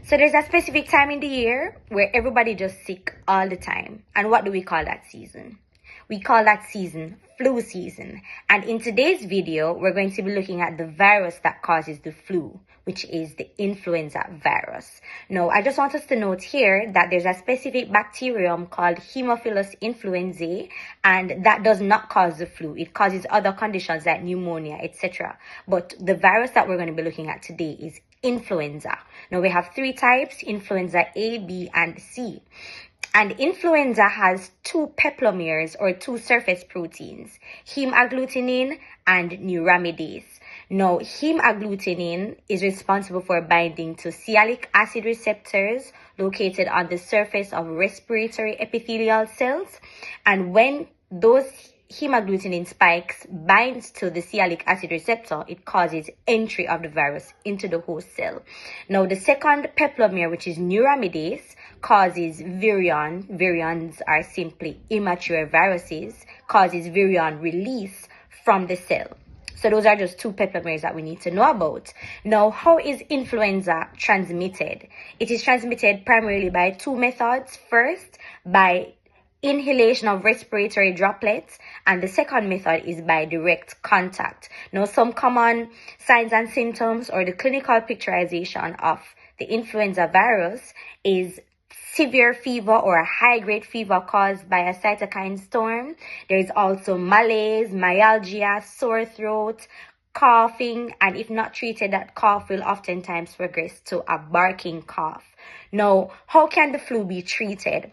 So there's a specific time in the year where everybody just sick all the time. And what do we call that season? We call that season flu season. And in today's video, we're going to be looking at the virus that causes the flu, which is the influenza virus. Now, I just want us to note here that there's a specific bacterium called Haemophilus influenzae, and that does not cause the flu. It causes other conditions like pneumonia, etc. But the virus that we're going to be looking at today is influenza. Now, we have three types: influenza A, B, and C. And influenza has two peplomers, or two surface proteins, hemagglutinin and neuraminidase. Now, hemagglutinin is responsible for binding to sialic acid receptors located on the surface of respiratory epithelial cells. And when those hemagglutinin spikes binds to the sialic acid receptor, it causes entry of the virus into the host cell. Now, the second peplomer, which is neuraminidase, causes virion. Virions are simply immature viruses, causes virion release from the cell. So those are just two peplomeres that we need to know about. Now, how is influenza transmitted? It is transmitted primarily by two methods. First, by inhalation of respiratory droplets, and the second method is by direct contact. Now, some common signs and symptoms, or the clinical picturization of the influenza virus, is severe fever or a high-grade fever caused by a cytokine storm. There is also malaise, myalgia, sore throat, coughing, and if not treated, that cough will oftentimes progress to a barking cough. Now, how can the flu be treated?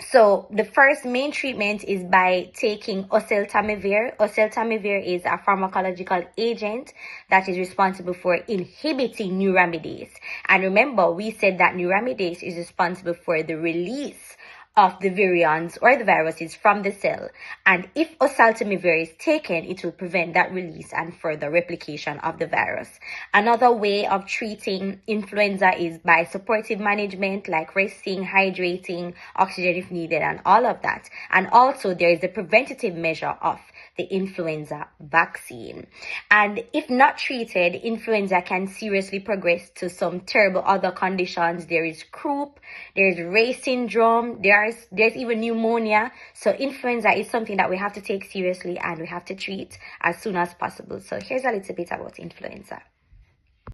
So the first main treatment is by taking oseltamivir. Oseltamivir is a pharmacological agent that is responsible for inhibiting neuraminidase. And remember, we said that neuraminidase is responsible for the release of the virions or the viruses from the cell. And if oseltamivir is taken, it will prevent that release and further replication of the virus. Another way of treating influenza is by supportive management, like resting, hydrating, oxygen if needed, and all of that. And also there is the preventative measure of the influenza vaccine. And if not treated, influenza can seriously progress to some terrible other conditions. There is croup, there is Raynaud's syndrome, there's even pneumonia. So influenza is something that we have to take seriously and we have to treat as soon as possible. So here's a little bit about influenza.